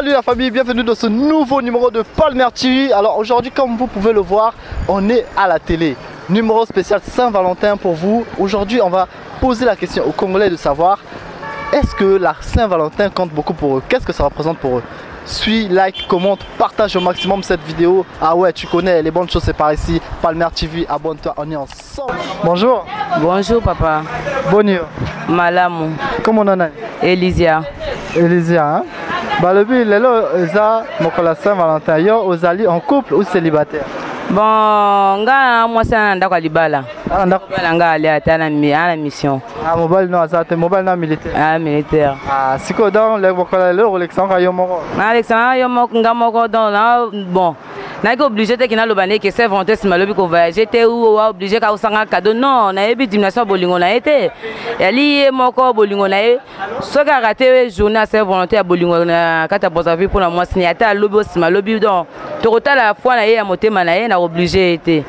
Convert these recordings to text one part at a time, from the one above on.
Salut la famille, bienvenue dans ce nouveau numéro de Palmer TV. Alors aujourd'hui, comme vous pouvez le voir, on est à la télé. Numéro spécial Saint-Valentin pour vous. Aujourd'hui, on va poser la question aux Congolais de savoir est-ce que la Saint-Valentin compte beaucoup pour eux? Qu'est-ce que ça représente pour eux? Suis, like, commente, partage au maximum cette vidéo. Ah ouais, tu connais, les bonnes choses c'est par ici. Palmer TV, abonne-toi, on est ensemble. Bonjour. Bonjour papa. Bonjour. Malamu. Comment on en est? Elisia. Elisia, hein? Bah le but, c'est la Saint-Valentin. Yo, aux alliés en couple ou célibataire? Bon, moi c'est un d'accord libala. Ah, d'accord. La mission. Ah, mobile non, ça c'est mobile non militaire. Ah, militaire. Ah, c'est quoi dans le Alexandre Ayomoro? Alexandre Ayomoro, bon. N'a pas obligé de quitter le bané que c'est vendu si mal qu'on va. J'étais obligé qu'à vous un cadeau. Non, on a eu dimension bolingo na été. Elle y est mon corps bolingo na été. Ce qui a raté journée à cette volonté à bolingo na quand tu as vu pour la mois signaté à l'obos si mal lobby donc. Tu retournes la fois na à monter manaï n'a obligé été.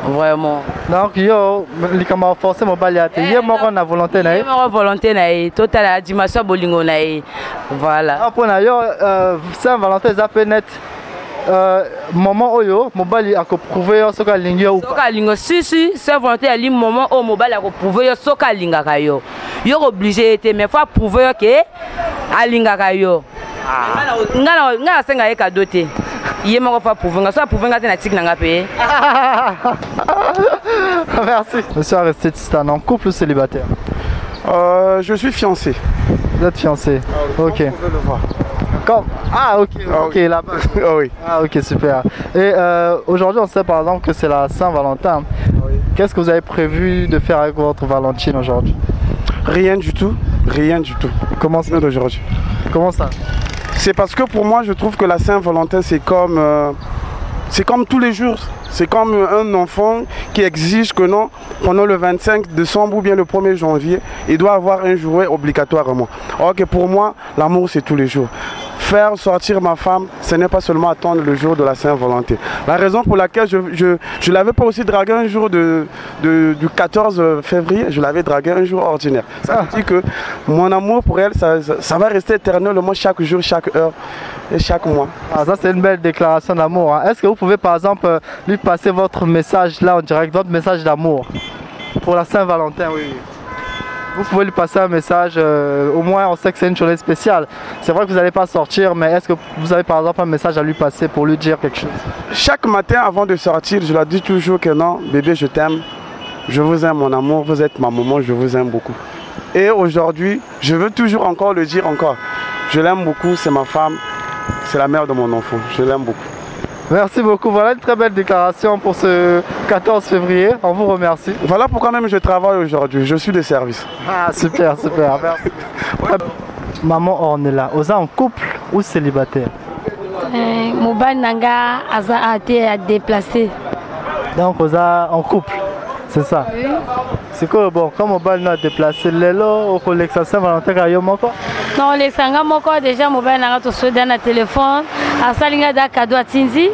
Vraiment. Donc yo, les camarades forcés m'ont balayé. Hier moi on a volonté na été. Moi volonté na été. Total la dimension bolingo na été. Voilà. Après na yo Saint-Valentin ça net. Moment oyo mobile a prouvé soka linga ou soka linga si c'est volonté ali moment au mobile a prouvé soka linga kayo yo obligé était mais faut prouver que a linga kayo ngana senga e cadeau te yé moko faut prouver nga so prouver nga te na tik na nga paye. Merci. Monsieur Aristide, en couple ou célibataire? Je suis fiancé. Vous êtes fiancé? Ok. Vous pouvez le voir. Ah ok, ok, là-bas. Ah oui. Ah ok, super. Et aujourd'hui on sait par exemple que c'est la Saint-Valentin. Oui. Qu'est-ce que vous avez prévu de faire avec votre Valentine aujourd'hui? Rien du tout, rien du tout. Comment ça d'aujourd'hui? Comment ça? C'est parce que pour moi je trouve que la Saint-Valentin c'est comme tous les jours. C'est comme un enfant qui exige que non, pendant le 25 décembre ou bien le 1er janvier, il doit avoir un jouet obligatoirement. Alors que pour moi, l'amour c'est tous les jours. Faire sortir ma femme, ce n'est pas seulement attendre le jour de la Saint-Valentin. La raison pour laquelle je l'avais pas aussi dragué un jour du 14 février, je l'avais dragué un jour ordinaire. Ça veut dire que mon amour pour elle, ça va rester éternellement chaque jour, chaque heure et chaque mois. Ah, ça c'est une belle déclaration d'amour. Hein. Est-ce que vous pouvez par exemple lui passer votre message là en direct, votre message d'amour pour la Saint-Valentin? Oui. Vous pouvez lui passer un message, au moins on sait que c'est une journée spéciale. C'est vrai que vous n'allez pas sortir, mais est-ce que vous avez par exemple un message à lui passer pour lui dire quelque chose? Chaque matin avant de sortir, je lui dis toujours que non, bébé je t'aime, je vous aime mon amour, vous êtes ma maman, je vous aime beaucoup. Et aujourd'hui, je veux toujours encore le dire encore. Je l'aime beaucoup, c'est ma femme, c'est la mère de mon enfant, je l'aime beaucoup. Merci beaucoup, voilà une très belle déclaration pour ce 14 février, on vous remercie. Voilà pourquoi même je travaille aujourd'hui, je suis de service. Ah super, super, merci. Maman Ornella, vous êtes en couple ou célibataire? Mobile Nanga a été déplacé. Donc vous êtes en couple, c'est ça? Oui. C'est quoi bon, comme mobile n'a déplacé, l'élo au collection Saint-Valentin à Yomoko? Non, les sanga moko déjà mobile n'a pas tout dans le téléphone. À salinga da cadeau à Tinzi.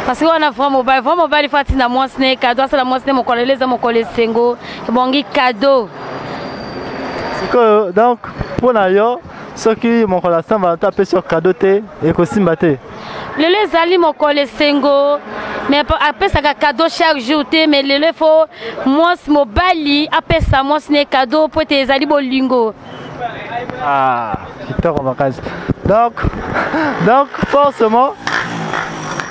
Parce qu'on a vraiment mobile il faut atteindre moi ce cadeau, c'est la moi ce mon collègue les mon collègue sengo, bongi cadeau. C'est quoi donc pour nayo ce qui mon collègue Saint-Valentin peut sur cadeau té et aussi maté. Les ali mon collègue sengo. Mais après ça cadeau chaque jour mais le faut moi mobile après ça moi ce cadeau pour tes ali bolingo. Ah, en vacances. Donc forcément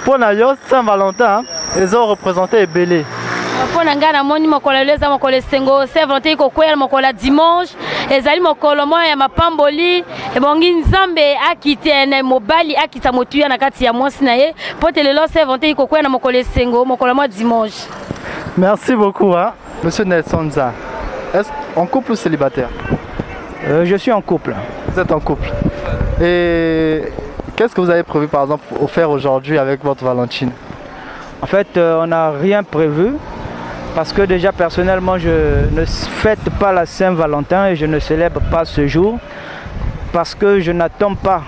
pour Nayo Saint-Valentin ils ont représenté Ebélé. Pour Nangana moni mokola leza mokola sengo Saint-Valentin ko kwela mokola dimanche ezali mokolo mo ya mapamboli e bongi nzambe akite na mobali akita motuya na kati ya mwasi na ye pote lelo Saint-Valentin ko kwela mokola sengo mokola mo dimanche. Merci beaucoup hein, monsieur Nelson Za. Est-ce en couple ou célibataire? Je suis en couple. Vous êtes en couple. Et qu'est-ce que vous avez prévu par exemple pour faire aujourd'hui avec votre Valentine? En fait, on n'a rien prévu parce que déjà personnellement je ne fête pas la Saint-Valentin et je ne célèbre pas ce jour parce que je n'attends pas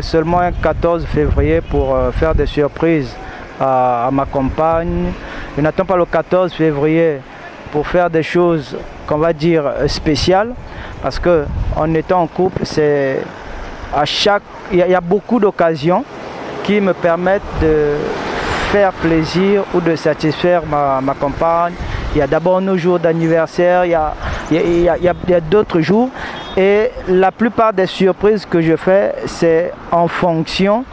seulement un 14 février pour faire des surprises à ma compagne. Je n'attends pas le 14 février pour faire des choses qu'on va dire spéciales parce que en étant en couple c'est il y a beaucoup d'occasions qui me permettent de faire plaisir ou de satisfaire ma compagne. Il y a d'abord nos jours d'anniversaire, il y a d'autres jours. Et la plupart des surprises que je fais, c'est en fonction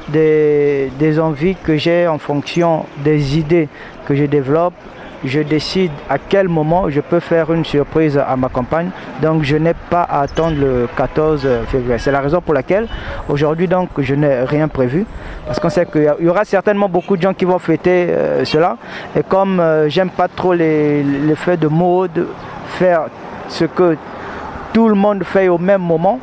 des envies que j'ai, en fonction des idées que je développe. Je décide à quel moment je peux faire une surprise à ma compagne. Donc je n'ai pas à attendre le 14 février. C'est la raison pour laquelle aujourd'hui donc je n'ai rien prévu. Parce qu'on sait qu'il y aura certainement beaucoup de gens qui vont fêter cela. Et comme j'aime pas trop les faits de mode, faire ce que tout le monde fait au même moment,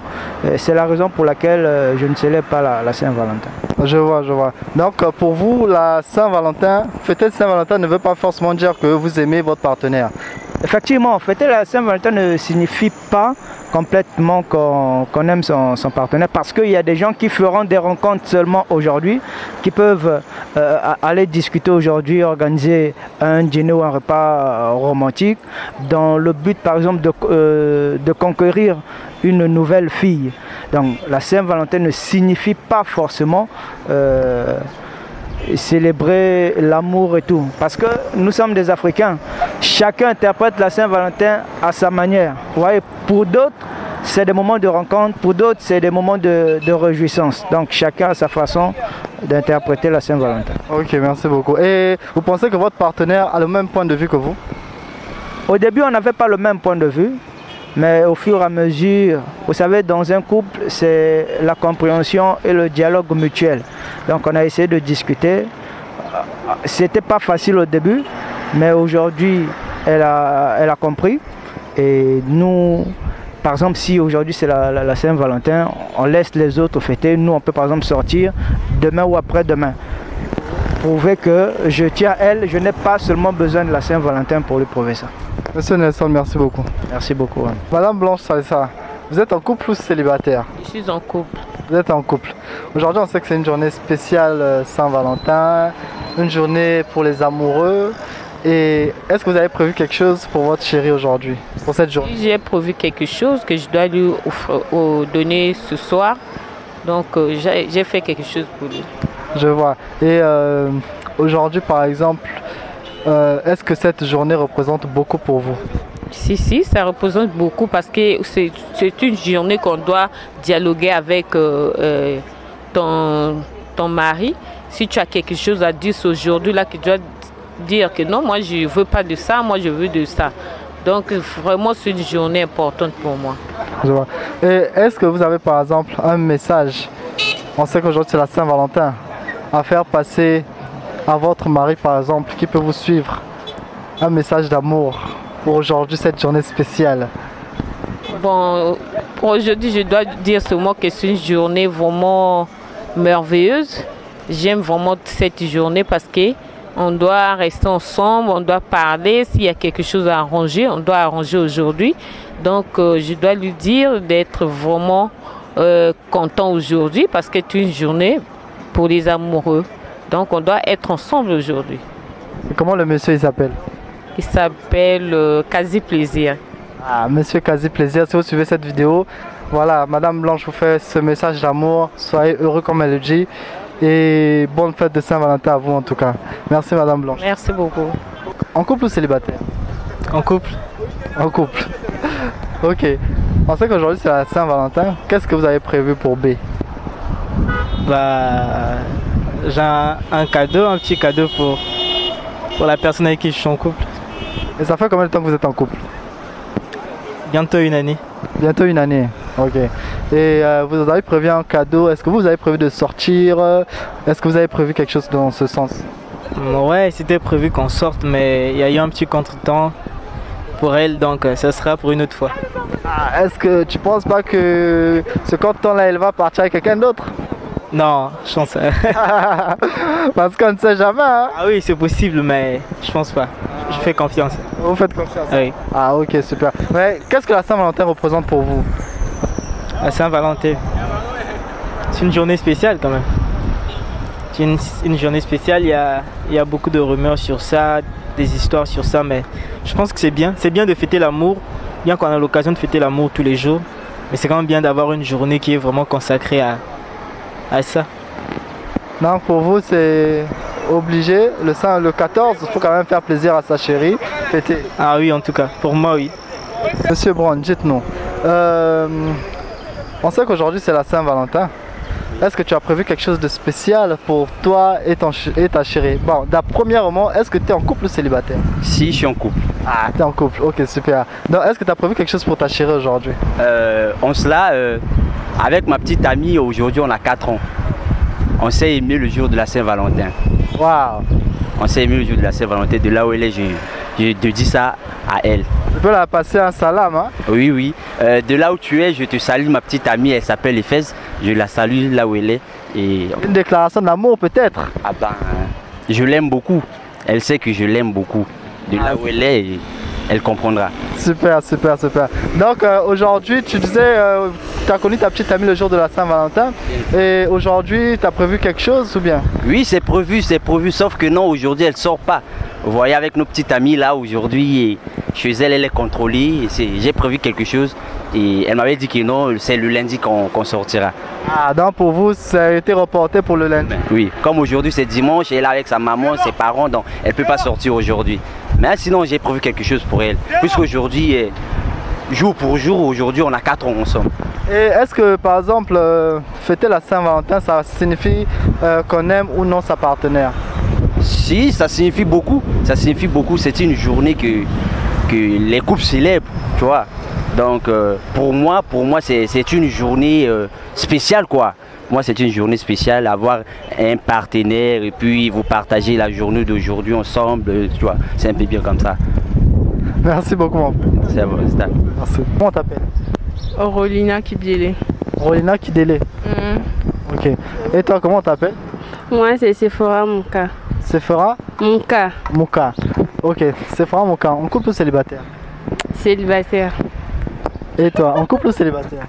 c'est la raison pour laquelle je ne célèbre pas la Saint-Valentin. Je vois. Donc pour vous, la Saint-Valentin, fêter Saint-Valentin ne veut pas forcément dire que vous aimez votre partenaire. Effectivement, fêter la Saint-Valentin ne signifie pas complètement qu'on aime son partenaire, parce qu'il y a des gens qui feront des rencontres seulement aujourd'hui, qui peuvent aller discuter aujourd'hui, organiser un dîner ou un repas romantique dans le but par exemple de conquérir une nouvelle fille. Donc la Saint-Valentin ne signifie pas forcément célébrer l'amour et tout, parce que nous sommes des Africains, chacun interprète la Saint-Valentin à sa manière. Vous voyez, pour d'autres c'est des moments de rencontre, pour d'autres c'est des moments de réjouissance. Donc chacun a sa façon d'interpréter la Saint-Valentin. Ok, merci beaucoup. Et vous pensez que votre partenaire a le même point de vue que vous? Au début on n'avait pas le même point de vue, mais au fur et à mesure, vous savez, dans un couple, c'est la compréhension et le dialogue mutuel. Donc on a essayé de discuter. C'était pas facile au début, mais aujourd'hui, elle a compris. Et nous, par exemple, si aujourd'hui c'est la Saint-Valentin, on laisse les autres fêter. Nous, on peut par exemple sortir demain ou après-demain. Prouver que je tiens à elle, je n'ai pas seulement besoin de la Saint-Valentin pour lui prouver ça. Monsieur Nelson, merci beaucoup. Merci beaucoup. Hein. Madame Blanche Salissa, vous êtes en couple ou célibataire? Je suis en couple. Vous êtes en couple. Aujourd'hui, on sait que c'est une journée spéciale Saint-Valentin, une journée pour les amoureux. Et est-ce que vous avez prévu quelque chose pour votre chérie aujourd'hui, pour cette journée? J'ai prévu quelque chose que je dois lui donner ce soir. Donc, j'ai fait quelque chose pour lui. Je vois. Et aujourd'hui, par exemple, est-ce que cette journée représente beaucoup pour vous? Si, ça représente beaucoup parce que c'est une journée qu'on doit dialoguer avec ton mari. Si tu as quelque chose à dire aujourd'hui, là, tu dois dire que non, moi je ne veux pas de ça, moi je veux de ça. Donc vraiment c'est une journée importante pour moi. Je vois. Et est-ce que vous avez par exemple un message, on sait qu'aujourd'hui c'est la Saint-Valentin, à faire passer à votre mari par exemple qui peut vous suivre, un message d'amour pour aujourd'hui cette journée spéciale? Bon, pour aujourd'hui je dois dire seulement que c'est une journée vraiment merveilleuse. J'aime vraiment cette journée parce que on doit rester ensemble, on doit parler. S'il y a quelque chose à arranger, on doit arranger aujourd'hui. Donc, je dois lui dire d'être vraiment content aujourd'hui parce que c'est une journée pour les amoureux. Donc, on doit être ensemble aujourd'hui. Comment le monsieur il s'appelle? Il s'appelle Quasi Plaisir. Ah, monsieur Quasi Plaisir, si vous suivez cette vidéo, voilà, Madame Blanche vous fait ce message d'amour. Soyez heureux comme elle le dit. Et bonne fête de Saint-Valentin à vous en tout cas. Merci Madame Blanche. Merci beaucoup. En couple ou célibataire? En couple. En couple. Ok. On sait qu'aujourd'hui c'est la Saint-Valentin. Qu'est-ce que vous avez prévu pour B? Bah, j'ai un cadeau, un petit cadeau pour la personne avec qui je suis en couple. Et ça fait combien de temps que vous êtes en couple? Bientôt une année. Bientôt une année. Ok. Et vous avez prévu un cadeau? Est-ce que vous avez prévu de sortir? Est-ce que vous avez prévu quelque chose dans ce sens? Ouais, c'était prévu qu'on sorte, mais il y a eu un petit contretemps pour elle, donc ça sera pour une autre fois. Ah, est-ce que tu penses pas que ce contretemps-là, elle va partir avec quelqu'un d'autre? Non, je pense. Parce qu'on ne sait jamais. Hein? Ah oui, c'est possible, mais je pense pas. Je fais confiance. Vous faites confiance? Oui. Ah ok, super. Mais qu'est-ce que la Saint-Valentin représente pour vous? La Saint-Valentin, c'est une journée spéciale quand même. C'est une journée spéciale, il y a beaucoup de rumeurs sur ça, des histoires sur ça, mais je pense que c'est bien. C'est bien de fêter l'amour, bien qu'on a l'occasion de fêter l'amour tous les jours. Mais c'est quand même bien d'avoir une journée qui est vraiment consacrée à ça. Donc pour vous, c'est obligé. Le 14, il faut quand même faire plaisir à sa chérie. Fêter. Ah oui, en tout cas, pour moi, oui. Monsieur Brown, dites-nous. On sait qu'aujourd'hui, c'est la Saint-Valentin. Est-ce que tu as prévu quelque chose de spécial pour toi et ta chérie? Bon, premièrement, est-ce que tu es en couple ou célibataire? Si, je suis en couple. Ah, tu es en couple, ok, super. Donc, est-ce que tu as prévu quelque chose pour ta chérie aujourd'hui? Avec ma petite amie, aujourd'hui, on a 4 ans. On s'est aimé le jour de la Saint-Valentin. Waouh! On s'est aimé le jour de la Saint-Valentin. De là où elle est, je te dis ça à elle. Tu peux la passer un salam, hein? Oui, oui. De là où tu es, je te salue, ma petite amie, elle s'appelle Ephèse. Je la salue là où elle est. Et... Une déclaration d'amour peut-être? Ah ben, je l'aime beaucoup. Elle sait que je l'aime beaucoup. De là où elle est, elle comprendra. Super, super, super. Donc aujourd'hui, tu disais, tu as connu ta petite amie le jour de la Saint-Valentin. Et aujourd'hui, tu as prévu quelque chose ou bien? Oui, c'est prévu, sauf que non, aujourd'hui, elle ne sort pas. Vous voyez, avec nos petites amies là, aujourd'hui, chez elle, elle est contrôlée. J'ai prévu quelque chose et elle m'avait dit que non, c'est le lundi qu'on sortira. Ah, donc pour vous, ça a été reporté pour le lundi? Oui, comme aujourd'hui c'est dimanche, elle est avec sa maman, ses parents, donc elle ne peut pas sortir aujourd'hui. Mais sinon, j'ai prévu quelque chose pour elle. Puisqu'aujourd'hui, jour pour jour, aujourd'hui, on a 4 ans ensemble. Et est-ce que, par exemple, fêter la Saint-Valentin, ça signifie qu'on aime ou non sa partenaire? Si, ça signifie beaucoup. Ça signifie beaucoup. C'est une journée que les couples célèbrent, tu vois. Donc, pour moi c'est une journée spéciale, quoi. Moi, c'est une journée spéciale, avoir un partenaire et puis vous partagez la journée d'aujourd'hui ensemble, tu vois. C'est un peu bien comme ça. Merci beaucoup, mon frère. C'est bon, c'est ça. Merci. Comment t'appelles? Rolina Kidele. Rolina Kidele. Ok. Et toi, comment t'appelles? Moi, c'est Sephora Mouka. Sephora Mouka. Mouka. Ok. Sephora Mouka. En couple ou célibataire? Célibataire. Et toi, en couple ou célibataire?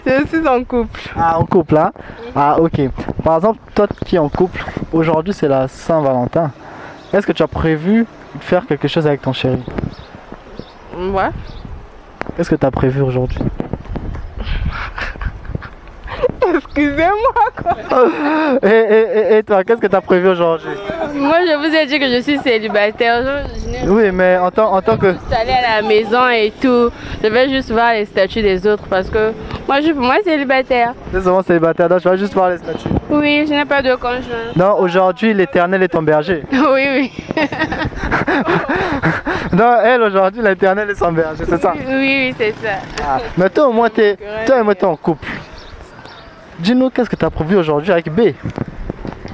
Je suis en couple. Ah, en couple, hein? Ah, ok. Par exemple, toi qui es en couple, aujourd'hui c'est la Saint-Valentin. Est-ce que tu as prévu de faire quelque chose avec ton chéri? Ouais. Qu'est-ce que tu as prévu aujourd'hui? Excusez-moi, quoi. Et toi, qu'est-ce que tu as prévu aujourd'hui? Moi, je vous ai dit que je suis célibataire. Oui, mais en tant que... Je suis allée à la maison et tout. Je vais juste voir les statuts des autres parce que moi, je suis célibataire. Tu es souvent célibataire, donc tu vas juste voir les statuts. Oui, je n'ai pas de conjoint. Non, aujourd'hui, l'Éternel est ton berger. Oui, oui. Non, elle, aujourd'hui, l'Éternel est son berger, c'est ça? Oui, oui, c'est ça. Ah. Mais toi, au moins, t'es en couple. Dis-nous, qu'est-ce que tu as prévu aujourd'hui avec B?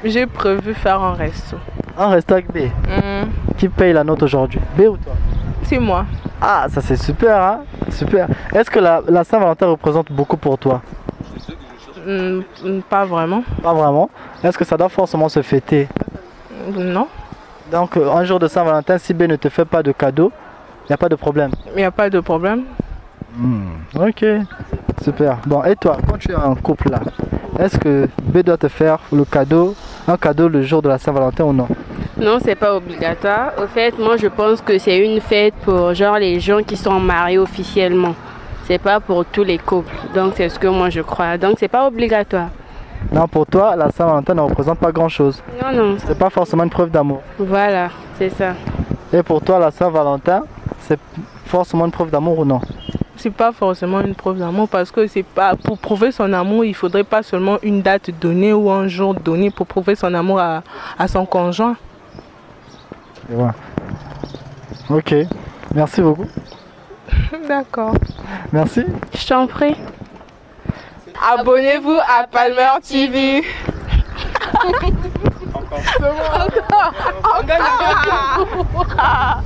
J'ai prévu faire un resto. Un resto avec B? Qui paye la note aujourd'hui? B ou toi? C'est moi. Ah, ça c'est super, hein? Super. Est-ce que la Saint-Valentin représente beaucoup pour toi? Pas vraiment. Pas vraiment. Est-ce que ça doit forcément se fêter? Non. Donc, un jour de Saint-Valentin, si B ne te fait pas de cadeau, il n'y a pas de problème? Il n'y a pas de problème. Ok, super. Bon, et toi, quand tu es en couple là, est-ce que B doit te faire un cadeau le jour de la Saint-Valentin ou non? Non, c'est pas obligatoire. Au fait, moi je pense que c'est une fête pour genre les gens qui sont mariés officiellement. C'est pas pour tous les couples. Donc c'est ce que moi je crois. Donc c'est pas obligatoire. Non, pour toi, la Saint-Valentin ne représente pas grand-chose. Non, non. C'est pas forcément une preuve d'amour. Voilà, c'est ça. Et pour toi, la Saint-Valentin, c'est forcément une preuve d'amour ou non? C'est pas forcément une preuve d'amour parce que c'est pas pour prouver son amour, il faudrait pas seulement une date donnée ou un jour donné pour prouver son amour à son conjoint. Ouais. Ok, merci beaucoup. D'accord. Merci. Je t'en prie. Abonnez-vous à Palmer TV. Encore.